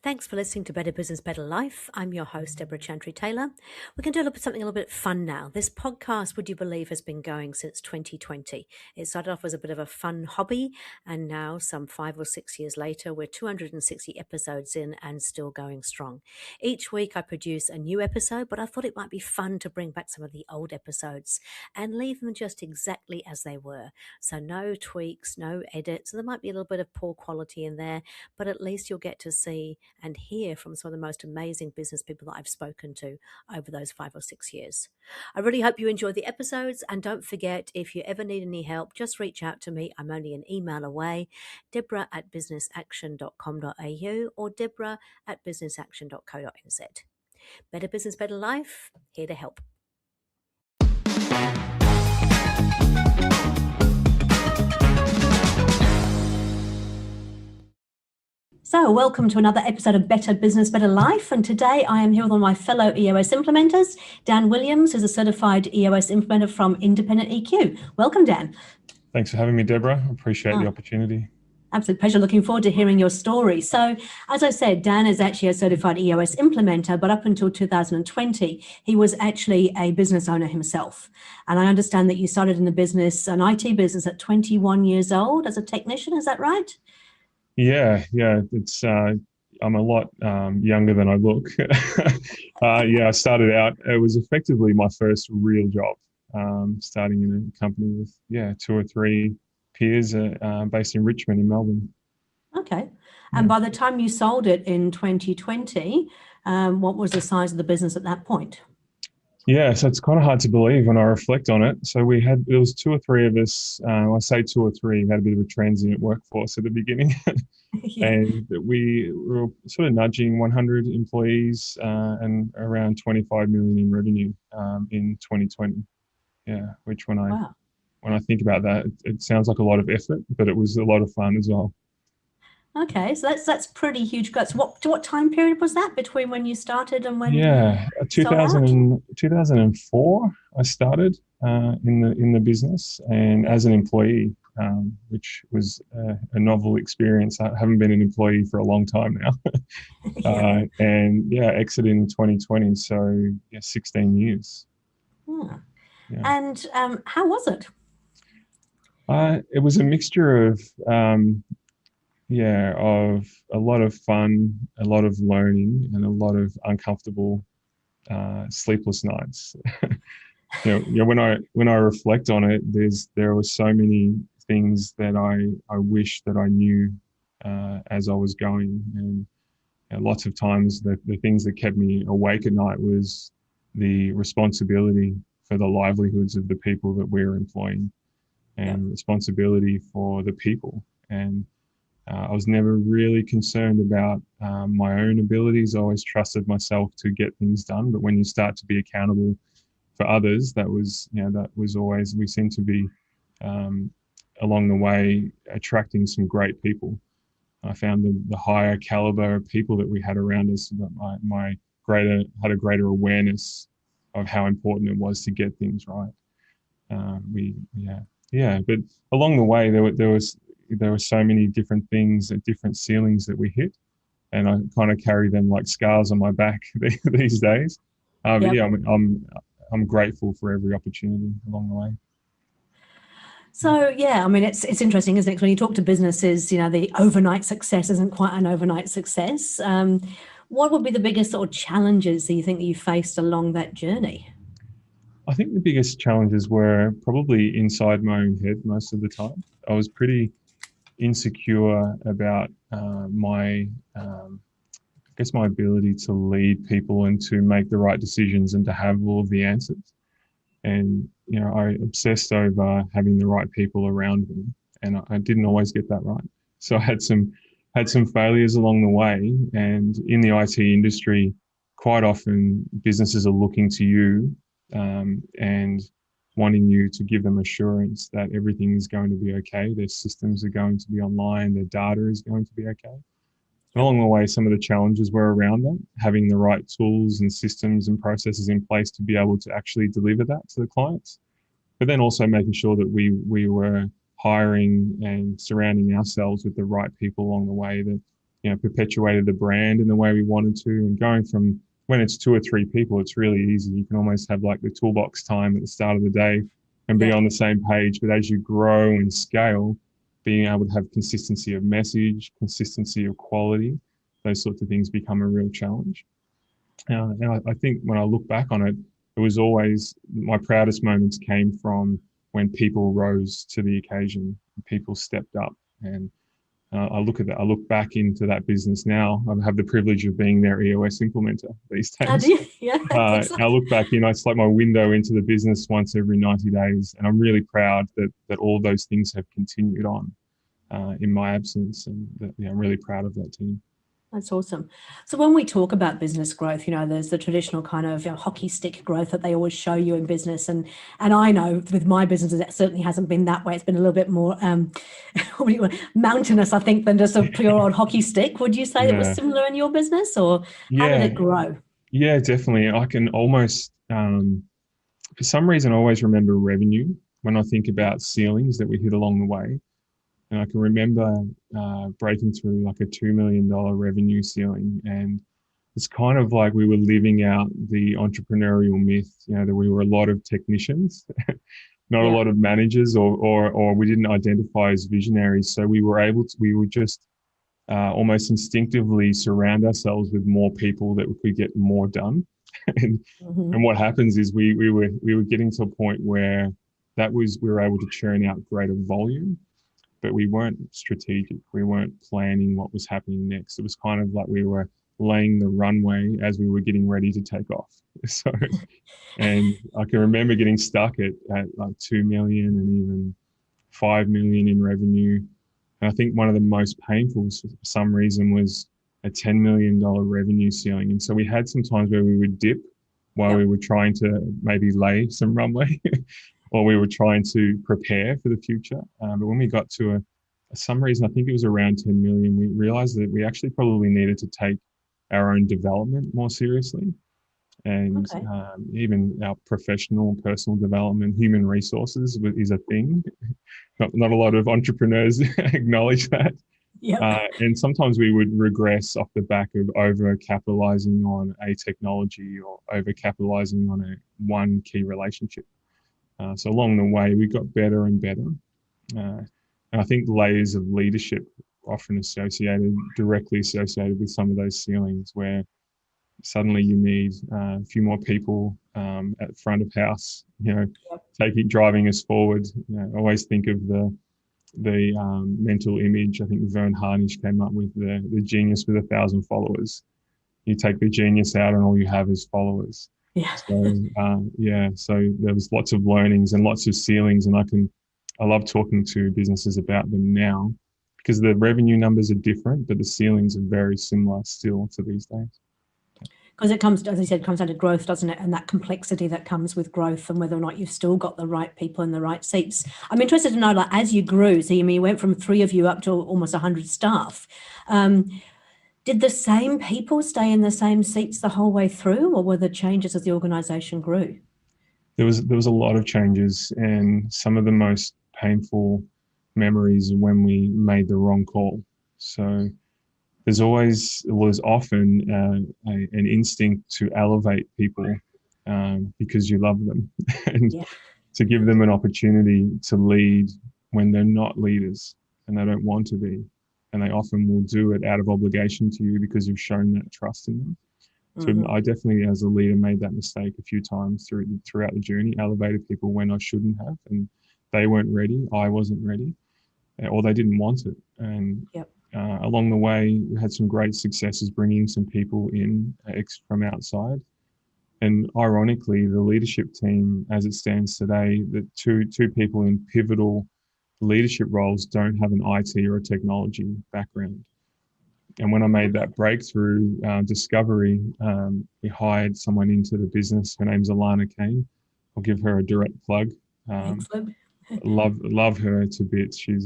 Thanks for listening to Better Business, Better Life. I'm your host, Deborah Chantry-Taylor. We're going to do something a little bit fun now. This podcast, would you believe, has been going since 2020. It started off as a bit of a fun hobby, and now some 5 or 6 years later, we're 260 episodes in and still going strong. Each week I produce a new episode, but I thought it might be fun to bring back some of the old episodes and leave them just exactly as they were. So no tweaks, no edits. So there might be a little bit of poor quality in there, but at least you'll get to see and hear from some of the most amazing business people that I've spoken to over those 5 or 6 years. I really hope you enjoy the episodes, and don't forget, if you ever need any help, just reach out to me. I'm only an email away, deborah@businessaction.com.au or deborah@businessaction.co.nz. Better Business, Better Life, here to help. So welcome to another episode of Better Business, Better Life. And today I am here with one of my fellow EOS implementers, Dan Wiliams, who's a certified EOS implementer from Independent EQ. Welcome, Dan. Thanks for having me, Deborah. I appreciate the opportunity. Absolute pleasure. Looking forward to hearing your story. So, as I said, Dan is actually a certified EOS implementer, but up until 2020, he was actually a business owner himself. And I understand that you started in the business, an IT business, at 21 years old as a technician. Is that right? Yeah. It's I'm a lot younger than I look. I started out. It was effectively my first real job. Starting in a company with 2 or 3 peers based in Richmond in Melbourne. Okay. And by the time you sold it in 2020, what was the size of the business at that point? Yeah, so it's kind of hard to believe when I reflect on it. So there was 2 or 3 of us. I say 2 or 3. We had a bit of a transient workforce at the beginning, and we were sort of nudging 100 employees and around 25 million in revenue in 2020. Yeah, which when I think about that, it sounds like a lot of effort, but it was a lot of fun as well. Okay, so that's pretty huge. So what time period was that between when you started and when? 2004. I started in the business and as an employee, which was a novel experience. I haven't been an employee for a long time now, exited in 2020. So 16 years. Yeah. And how was it? It was a mixture of of a lot of fun, a lot of learning, and a lot of uncomfortable, sleepless nights. When I reflect on it, there were so many things that I wish that I knew as I was going, and lots of times the things that kept me awake at night was the responsibility for the livelihoods of the people that we're employing, and responsibility for the people. And I was never really concerned about my own abilities. I always trusted myself to get things done. But when you start to be accountable for others, that was always, we seem to be along the way attracting some great people. I found the higher caliber of people that we had around us, had a greater awareness of how important it was to get things right. But along the way, there were so many different things at different ceilings that we hit, and I kind of carry them like scars on my back these days. I'm grateful for every opportunity along the way. So it's interesting, isn't it? When you talk to businesses, the overnight success isn't quite an overnight success. What would be the biggest sort of challenges that you think that you faced along that journey? I think the biggest challenges were probably inside my own head most of the time. I was pretty insecure about my ability to lead people and to make the right decisions and to have all of the answers. And I obsessed over having the right people around me, and I didn't always get that right. So I had some failures along the way. And in the IT industry, quite often businesses are looking to you and wanting you to give them assurance that everything is going to be okay, their systems are going to be online, their data is going to be okay. And along the way, some of the challenges were around that, having the right tools and systems and processes in place to be able to actually deliver that to the clients. But then also making sure that we were hiring and surrounding ourselves with the right people along the way that perpetuated the brand in the way we wanted to. And going from when it's 2 or 3 people, it's really easy. You can almost have like the toolbox time at the start of the day and be Yeah. on the same page. But as you grow and scale, being able to have consistency of message, consistency of quality, those sorts of things become a real challenge. And I think when I look back on it, it was always my proudest moments came from when people rose to the occasion, people stepped up. And I look at that. I look back into that business now. I have the privilege of being their EOS implementer these How do days. you? Yeah, I look back, it's like my window into the business once every 90 days. And I'm really proud that all those things have continued on in my absence. And I'm really proud of that team. That's awesome. So when we talk about business growth, there's the traditional kind of hockey stick growth that they always show you in business, and I know with my business it certainly hasn't been that way. It's been a little bit more mountainous, I think, than just a pure old hockey stick. Would you say it was Yeah. similar in your business, or how did Yeah. it grow? Yeah, definitely. I can almost, for some reason, I always remember revenue when I think about ceilings that we hit along the way. And I can remember breaking through like a $2 million revenue ceiling. And it's kind of like we were living out the entrepreneurial myth, that we were a lot of technicians, not a Yeah. lot of managers, or we didn't identify as visionaries. So we would just almost instinctively surround ourselves with more people that we could get more done. and Mhm. and what happens is we were getting to a point where we were able to churn out greater volume, but we weren't strategic. We weren't planning what was happening next. It was kind of like we were laying the runway as we were getting ready to take off. So, and I can remember getting stuck at like 2 million and even 5 million in revenue. And I think one of the most painful for some reason was a $10 million revenue ceiling. And so we had some times where we would dip while Yep. we were trying to maybe lay some runway or we were trying to prepare for the future. But when we got to some reason, I think it was around 10 million, we realized that we actually probably needed to take our own development more seriously. And Okay. even our professional, personal development, human resources is a thing. Not a lot of entrepreneurs acknowledge that. Yep. And sometimes we would regress off the back of over capitalizing on a technology or over capitalizing on one key relationship. So along the way, we got better and better. And I think layers of leadership often directly associated with some of those ceilings where suddenly you need a few more people at the front of house, Yep. driving us forward. I always think of the mental image. I think Vern Harnish came up with the genius with 1,000 followers. You take the genius out and all you have is followers. Yeah. So there was lots of learnings and lots of ceilings, and I love talking to businesses about them now because the revenue numbers are different, but the ceilings are very similar still to these days. Because it comes, as I said, comes down to growth, doesn't it? And that complexity that comes with growth and whether or not you've still got the right people in the right seats. I'm interested to know, like, as you grew, so you went from 3 of you up to almost 100 staff. Did the same people stay in the same seats the whole way through, or were there changes as the organisation grew? There was a lot of changes, and some of the most painful memories are when we made the wrong call. So there's often an instinct to elevate people because you love them and Yeah. to give them an opportunity to lead when they're not leaders and they don't want to be. And they often will do it out of obligation to you because you've shown that trust in them. So I definitely, as a leader, made that mistake a few times throughout the journey, elevated people when I shouldn't have, and they weren't ready, I wasn't ready, or they didn't want it. And Yep. along the way, we had some great successes bringing some people in from outside. And ironically, the leadership team, as it stands today, the two people in pivotal leadership roles don't have an IT or a technology background. And when I made that breakthrough discovery, we hired someone into the business. Her name's Alana Kane. I'll give her a direct plug. Excellent. Love her to bits. She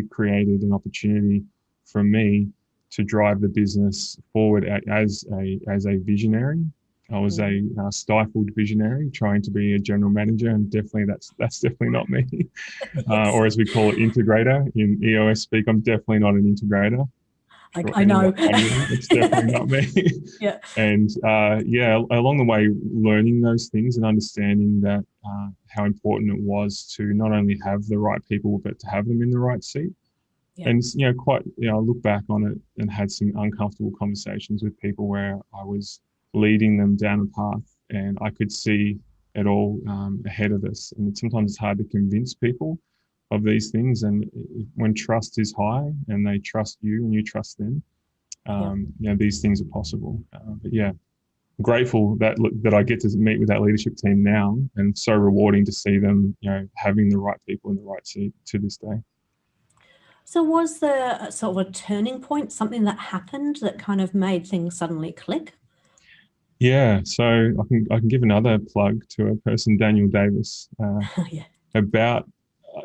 created an opportunity for me to drive the business forward as a visionary. I was a stifled visionary trying to be a general manager, and definitely that's definitely not me. Yes. Or as we call it, integrator in EOS speak. I'm definitely not an integrator. sure I know. anyone wondering, it's definitely not me. Yeah. And yeah, along the way, learning those things and understanding that how important it was to not only have the right people, but to have them in the right seat. Yeah. And I look back on it and had some uncomfortable conversations with people where I was leading them down a path, and I could see it all ahead of us. And sometimes it's hard to convince people of these things. And when trust is high, and they trust you, and you trust them, Yeah. these things are possible. But yeah, grateful that I get to meet with that leadership team now, and so rewarding to see them, having the right people in the right seat to this day. So was there a sort of a turning point, something that happened that kind of made things suddenly click? Yeah, so I can give another plug to a person, Daniel Davis. Yeah. About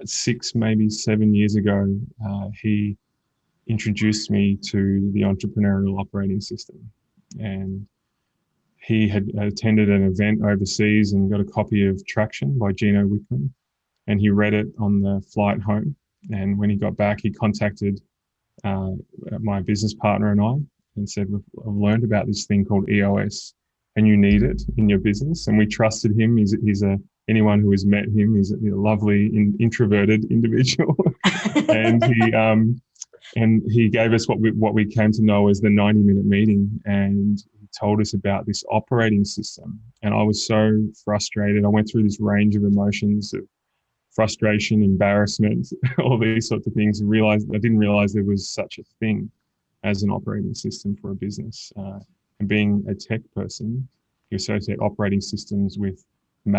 6, maybe 7 years ago, he introduced me to the entrepreneurial operating system, and he had attended an event overseas and got a copy of Traction by Gino Wickman, and he read it on the flight home. And when he got back, he contacted uh, my business partner and I, and said, I've learned about this thing called EOS, and you need it in your business. And we trusted him. Anyone who has met him is a lovely, introverted individual, and he gave us what we came to know as the 90-minute meeting, and he told us about this operating system. And I was so frustrated. I went through this range of emotions of frustration, embarrassment, all these sorts of things, and I didn't realize there was such a thing as an operating system for a business. And being a tech person, you associate operating systems with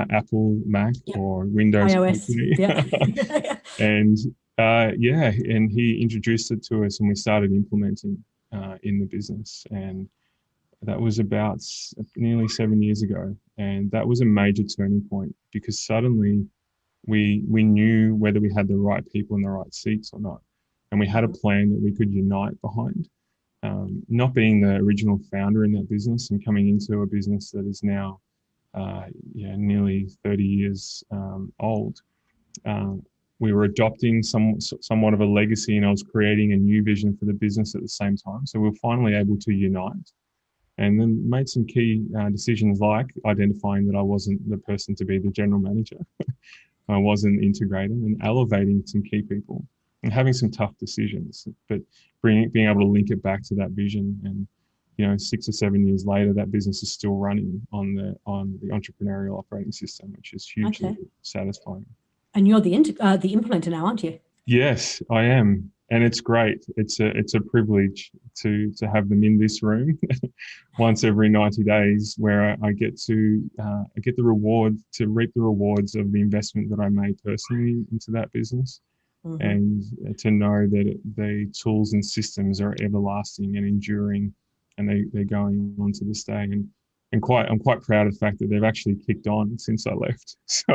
Apple, Mac, Yeah. or Windows iOS. company. Yeah. And and he introduced it to us, and we started implementing in the business. And that was about nearly 7 years ago. And that was a major turning point, because suddenly we knew whether we had the right people in the right seats or not. And we had a plan that we could unite behind. Not being the original founder in that business and coming into a business that is now nearly 30 years old, we were adopting somewhat of a legacy, and I was creating a new vision for the business at the same time. So we were finally able to unite, and then made some key decisions, like identifying that I wasn't the person to be the general manager. I wasn't integrating, and elevating some key people and having some tough decisions, but being able to link it back to that vision. And 6 or 7 years later, that business is still running on the entrepreneurial operating system, which is hugely satisfying. And you're the implementer now, aren't you? Yes, I am, and it's great. It's a privilege to have them in this room once every 90 days, where I get to reap the rewards of the investment that I made personally into that business, Mm-hmm. and to know that the tools and systems are everlasting and enduring, and they're going on to this day. And I'm quite proud of the fact that they've actually kicked on since I left. So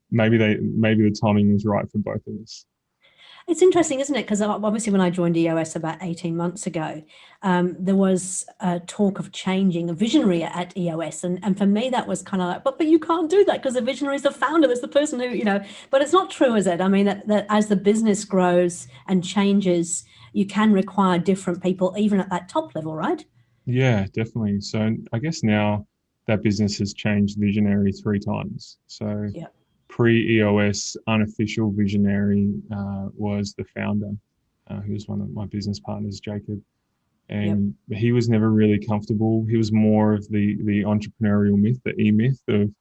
maybe the timing was right for both of us. It's interesting, isn't it? Because obviously when I joined EOS about 18 months ago, there was a talk of changing a visionary at EOS. And for me, that was kind of like, but you can't do that, because the visionary is the founder. That's the person who, but it's not true, is it? I mean, that as the business grows and changes, you can require different people, even at that top level, right? Yeah, definitely. So I guess now that business has changed visionary 3 times. So Yeah. pre-EOS, unofficial visionary was the founder, who was one of my business partners, Jacob. And he was never really comfortable. He was more of the entrepreneurial myth, the E-myth of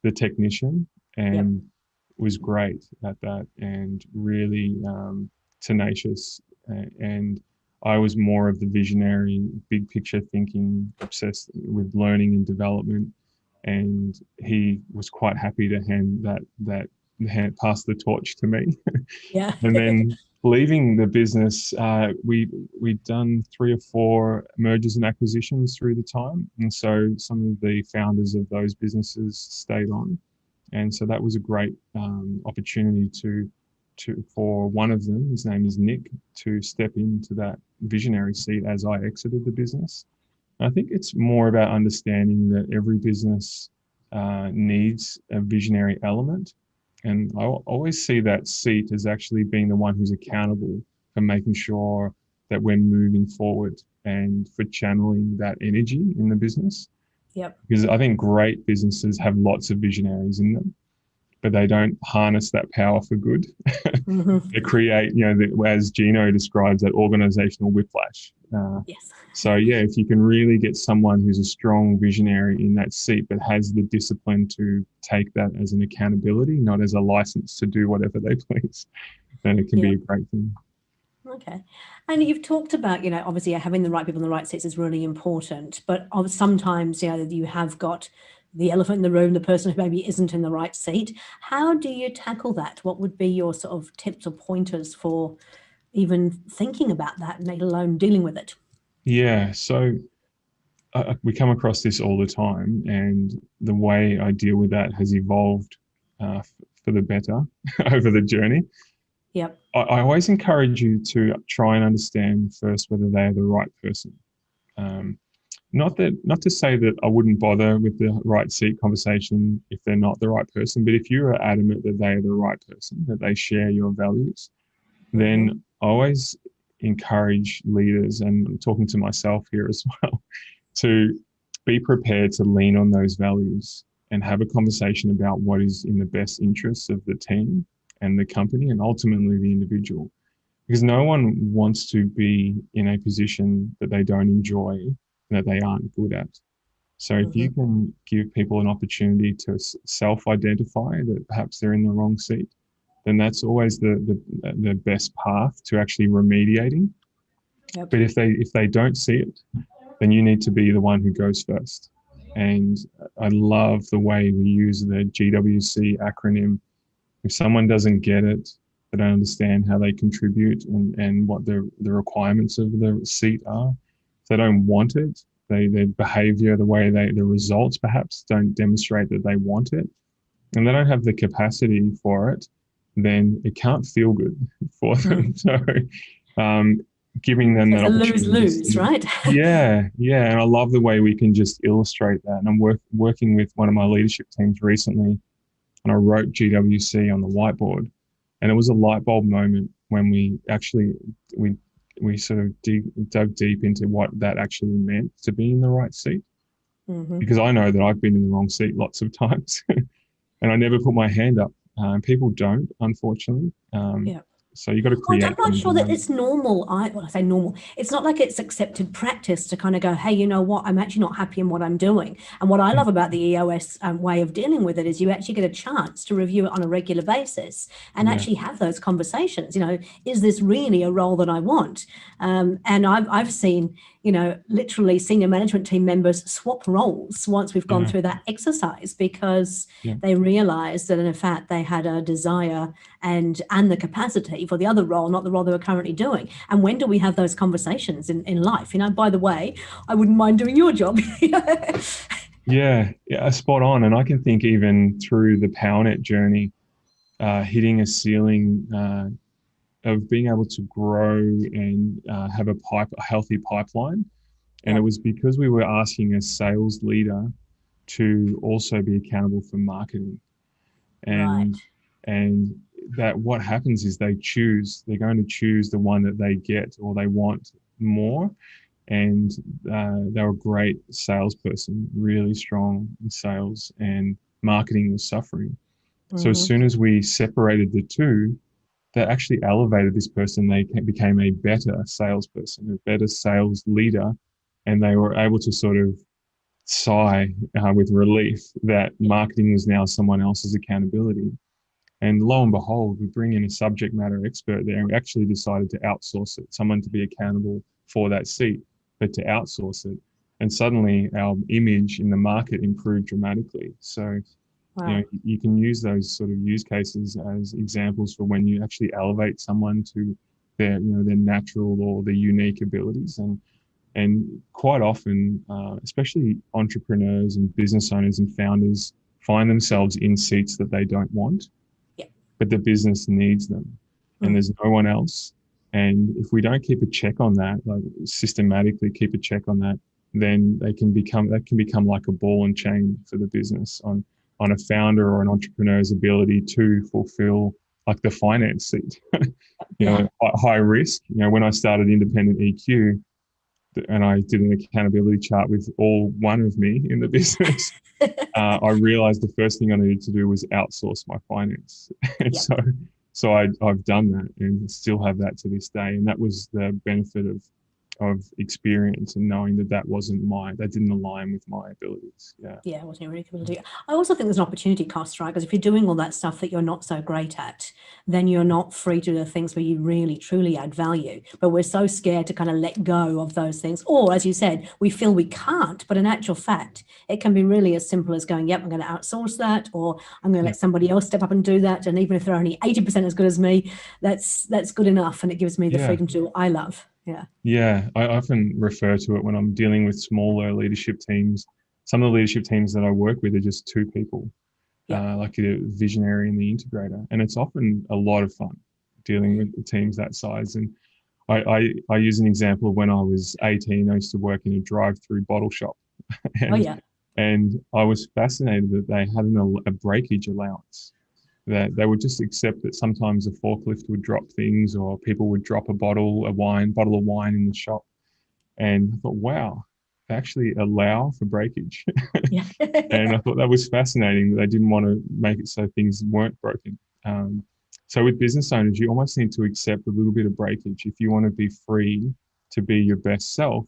the technician, and was great at that, and really tenacious. And I was more of the visionary, big picture thinking, obsessed with learning and development. And he was quite happy to pass the torch to me. Yeah. And then leaving the business, we'd done 3 or 4 mergers and acquisitions through the time, and so some of the founders of those businesses stayed on, and so that was a great opportunity for one of them, his name is Nick, to step into that visionary seat as I exited the business. I think it's more about understanding that every business needs a visionary element. And I always see that seat as actually being the one who's accountable for making sure that we're moving forward and for channeling that energy in the business. Yep. Because I think great businesses have lots of visionaries in them, but they don't harness that power for good. They create, as Gino describes, that organizational whiplash. Yes. So yeah, if you can really get someone who's a strong visionary in that seat, but has the discipline to take that as an accountability, not as a license to do whatever they please, then it can be a great thing. Okay. And you've talked about, obviously having the right people in the right seats is really important, but sometimes, you have got the elephant in the room, the person who maybe isn't in the right seat. How do you tackle that? What would be your sort of tips or pointers for even thinking about that, let alone dealing with it? Yeah. So we come across this all the time, and the way I deal with that has evolved for the better over the journey. Yep. I always encourage you to try and understand first whether they are the right person. Not to say that I wouldn't bother with the right seat conversation if they're not the right person, but if you are adamant that they are the right person, that they share your values, then I always encourage leaders, and I'm talking to myself here as well, to be prepared to lean on those values and have a conversation about what is in the best interests of the team and the company and ultimately the individual. Because no one wants to be in a position that they don't enjoy and that they aren't good at. So if you can give people an opportunity to self-identify that perhaps they're in the wrong seat, then that's always the best path to actually remediating. Yep. But if they don't see it, then you need to be the one who goes first. And I love the way we use the GWC acronym. If someone doesn't get it, they don't understand how they contribute and what the requirements of the seat are. If they don't want it, their behavior, the results perhaps don't demonstrate that they want it, and they don't have the capacity for it, then it can't feel good for them. So giving them that opportunity. Lose-lose, right? Yeah. And I love the way we can just illustrate that. And I'm working with one of my leadership teams recently, and I wrote GWC on the whiteboard. And it was a light bulb moment when we sort of dug deep into what that actually meant to be in the right seat. Because I know that I've been in the wrong seat lots of times and I never put my hand up. People don't, unfortunately. So you've got to create. I'm not sure that it's normal. I say normal. It's not like it's accepted practice to kind of go, hey, you know what? I'm actually not happy in what I'm doing. And what I love about the EOS way of dealing with it is you actually get a chance to review it on a regular basis and actually have those conversations. Is this really a role that I want? And I've seen, literally senior management team members swap roles once we've gone through that exercise because they realized that in fact they had a desire and the capacity for the other role, not the role they were currently doing. And when do we have those conversations in life? By the way, I wouldn't mind doing your job. Yeah, spot on. And I can think even through the PowerNet journey, hitting a ceiling of being able to grow and have a healthy pipeline. And it was because we were asking a sales leader to also be accountable for marketing. And that what happens is they're going to choose the one that they get or they want more. And they were a great salesperson, really strong in sales, and marketing was suffering. So as soon as we separated the two, that actually elevated this person. They became a better salesperson, a better sales leader, and they were able to sort of sigh with relief that marketing was now someone else's accountability. And lo and behold, we bring in a subject matter expert there, and we actually decided to outsource it, someone to be accountable for that seat, but to outsource it. And suddenly our image in the market improved dramatically. So you can use those sort of use cases as examples for when you actually elevate someone to their natural or their unique abilities. And quite often, especially entrepreneurs and business owners and founders find themselves in seats that they don't want, but the business needs them, and there's no one else. And if we don't keep a check on that, like systematically keep a check on that, then that can become like a ball and chain for the business on a founder or an entrepreneur's ability to fulfill like the finance seat. Yeah. High risk. When I started independent EQ, and I did an accountability chart with all one of me in the business, I realized the first thing I needed to do was outsource my finance. And Yeah. so I've done that and still have that to this day. And that was the benefit of experience and knowing that didn't align with my abilities. Yeah. Yeah, it wasn't your really ability. I also think there's an opportunity cost, right? Because if you're doing all that stuff that you're not so great at, then you're not free to do the things where you really truly add value. But we're so scared to kind of let go of those things. Or as you said, we feel we can't, but in actual fact, it can be really as simple as going, yep, I'm going to outsource that, or I'm going to let somebody else step up and do that. And even if they're only 80% as good as me, that's good enough. And it gives me the freedom to do what I love. Yeah. Yeah. I often refer to it when I'm dealing with smaller leadership teams. Some of the leadership teams that I work with are just two people, like a visionary and the integrator. And it's often a lot of fun dealing with the teams that size. And I use an example of when I was 18, I used to work in a drive-through bottle shop. And I was fascinated that they had a breakage allowance, that they would just accept that sometimes a forklift would drop things or people would drop a bottle of wine in the shop. And I thought, wow, they actually allow for breakage. Yeah. And I thought that was fascinating that they didn't want to make it so things weren't broken. So with business owners, you almost need to accept a little bit of breakage if you want to be free to be your best self.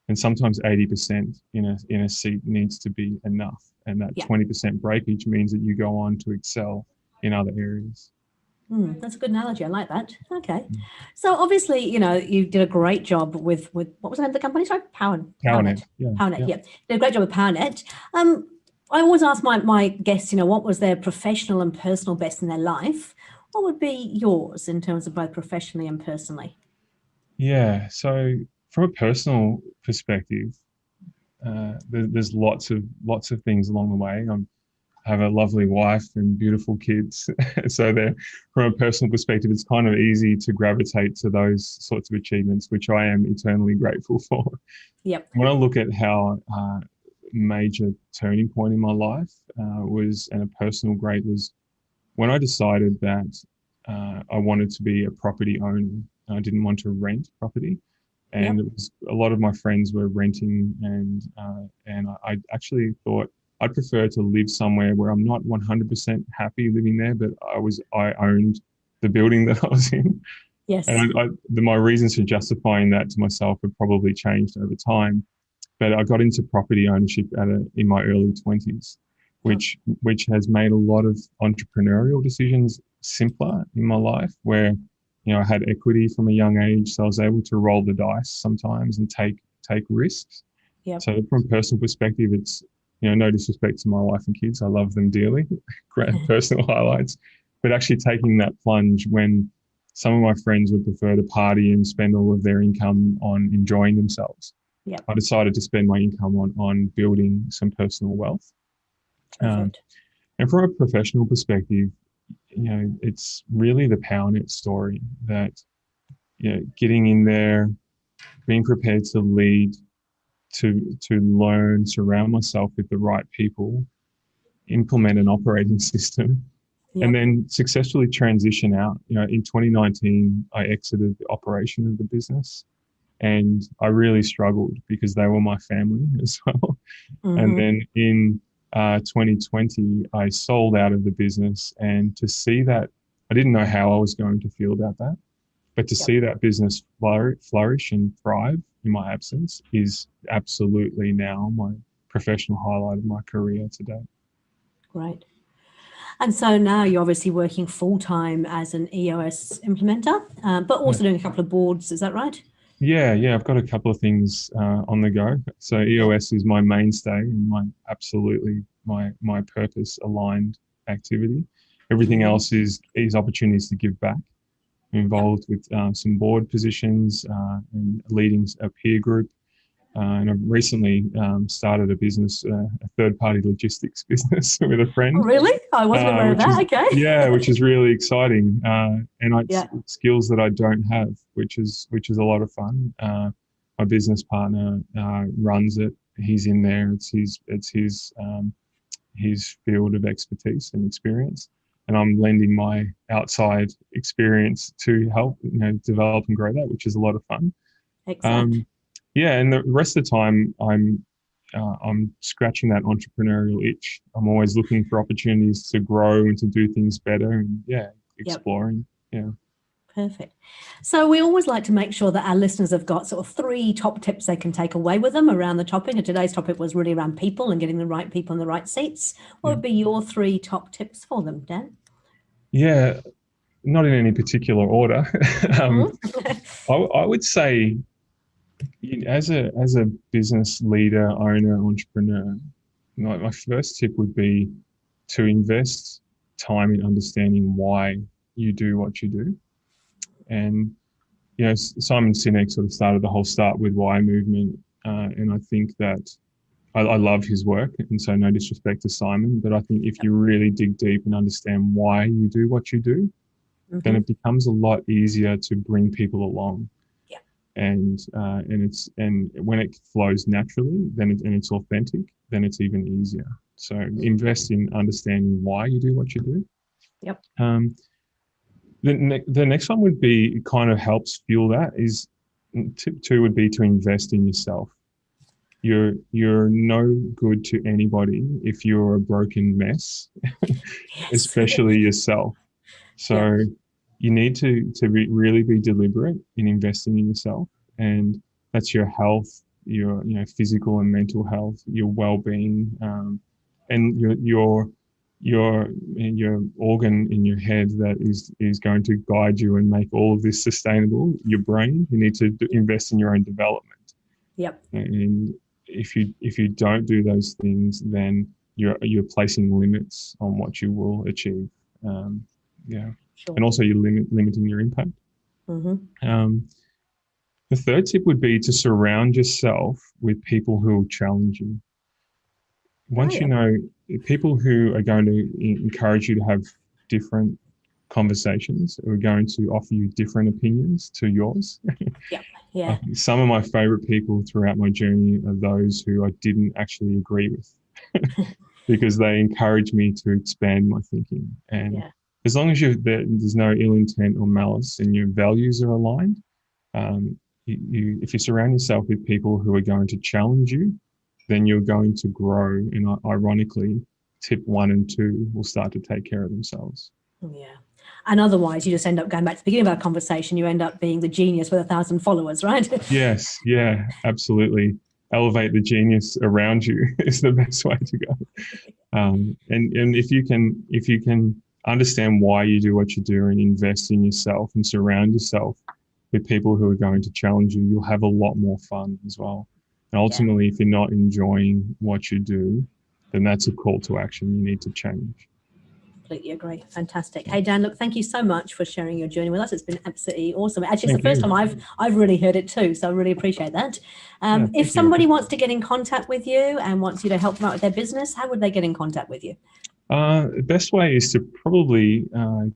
And sometimes 80% in a seat needs to be enough. And that 20% breakage means that you go on to excel in other areas. That's a good analogy. I like that. Okay. So obviously, you did a great job with what was the name of the company? Sorry, PowerNet. PowerNet. Yeah. Did a great job with PowerNet. I always ask my guests, what was their professional and personal best in their life? What would be yours in terms of both professionally and personally? Yeah. So from a personal perspective, there's lots of things along the way. I have a lovely wife and beautiful kids. So from a personal perspective, it's kind of easy to gravitate to those sorts of achievements, which I am eternally grateful for. Yep. When I look at how major turning point in my life and a personal great was when I decided that I wanted to be a property owner. I didn't want to rent property. And it was a lot of my friends were renting, and I actually thought I'd prefer to live somewhere where I'm not 100% happy living there, but I owned the building that I was in. Yes. And my reasons for justifying that to myself have probably changed over time. But I got into property ownership in my early 20s, which has made a lot of entrepreneurial decisions simpler in my life, where I had equity from a young age, so I was able to roll the dice sometimes and take risks. Yep. So from a personal perspective, it's no disrespect to my wife and kids, I love them dearly, great personal highlights, but actually taking that plunge when some of my friends would prefer to party and spend all of their income on enjoying themselves. Yep. I decided to spend my income on building some personal wealth. And from a professional perspective, it's really the PowerNet story that, getting in there, being prepared to lead, to learn, surround myself with the right people, implement an operating system, and then successfully transition out. In 2019, I exited the operation of the business, and I really struggled because they were my family as well. And then in 2020, I sold out of the business, and to see that, I didn't know how I was going to feel about that, but to see that business flourish and thrive in my absence is absolutely now my professional highlight of my career today. Great. And so now you're obviously working full-time as an EOS implementer, but also doing a couple of boards. Is that right? Yeah. I've got a couple of things on the go. So EOS is my mainstay and absolutely my purpose aligned activity. Everything else is opportunities to give back. I'm involved with some board positions and leading a peer group. And I've recently started a business, a third-party logistics business with a friend. Oh, really? I wasn't aware of that. Okay. Yeah, which is really exciting, and skills that I don't have, which is a lot of fun. My business partner runs it. He's in there. It's his field of expertise and experience. and I'm lending my outside experience to help, develop and grow that, which is a lot of fun. Excellent. Yeah, and the rest of the time I'm scratching that entrepreneurial itch. I'm always looking for opportunities to grow and to do things better, and exploring. Yeah. Perfect. So we always like to make sure that our listeners have got sort of 3 top tips they can take away with them around the topic. And today's topic was really around people and getting the right people in the right seats. What would be your 3 top tips for them, Dan? Yeah, not in any particular order. I would say, as a business leader, owner, entrepreneur, my first tip would be to invest time in understanding why you do what you do. And Simon Sinek sort of started the whole Start With Why movement, and I think that I love his work, and so no disrespect to Simon, but I think if you really dig deep and understand why you do what you do, then it becomes a lot easier to bring people along. Yeah. And when it flows naturally, and it's authentic, then it's even easier. So invest in understanding why you do what you do. Yep. The next one would be, it kind of helps fuel that, is tip 2 would be to invest in yourself. You're no good to anybody if you're a broken mess, especially yourself. So you need to really be deliberate in investing in yourself, and that's your health, your physical and mental health, your well-being, and your organ in your head that is going to guide you and make all of this sustainable. Your brain, you need to invest in your own development. Yep. And if you don't do those things, then you're placing limits on what you will achieve. Sure. And also you're limiting your impact. The third tip would be to surround yourself with people who will challenge you. Once you know people who are going to encourage you to have different conversations, who are going to offer you different opinions to yours. Yeah. Some of my favorite people throughout my journey are those who I didn't actually agree with because they encourage me to expand my thinking. And as long as there's no ill intent or malice and your values are aligned, if you surround yourself with people who are going to challenge you, then you're going to grow. And ironically, tip 1 and 2 will start to take care of themselves. Yeah. And otherwise, you just end up going back to the beginning of our conversation. You end up being the genius with 1,000 followers, right? Yes. Yeah, absolutely. Elevate the genius around you is the best way to go. And if you can understand why you do what you do and invest in yourself and surround yourself with people who are going to challenge you, you'll have a lot more fun as well. And ultimately, if you're not enjoying what you do, then that's a call to action. You need to change. Completely agree. Fantastic. Hey, Dan, look, thank you so much for sharing your journey with us. It's been absolutely awesome. Actually, it's the first time I've really heard it too, so I really appreciate that. If somebody wants to get in contact with you and wants you to help them out with their business, how would they get in contact with you? The best way is to probably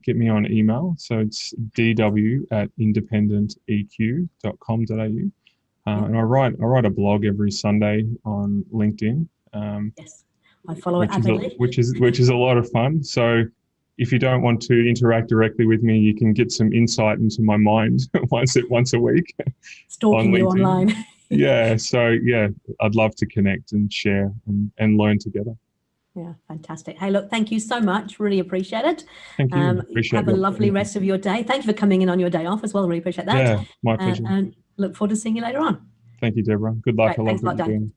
get me on email. So it's dw@independenteq.com.au. And I write a blog every Sunday on LinkedIn. Yes, I follow it avidly. Which is a lot of fun. So if you don't want to interact directly with me, you can get some insight into my mind once a week. Stalking you online. I'd love to connect and share and learn together. Yeah, fantastic. Hey, look, thank you so much. Really appreciate it. Thank you. Have a lovely rest of your day. Thank you for coming in on your day off as well. Really appreciate that. Yeah, my pleasure. And look forward to seeing you later on. Thank you, Deborah. Good luck. Great. Thanks a lot, Dan.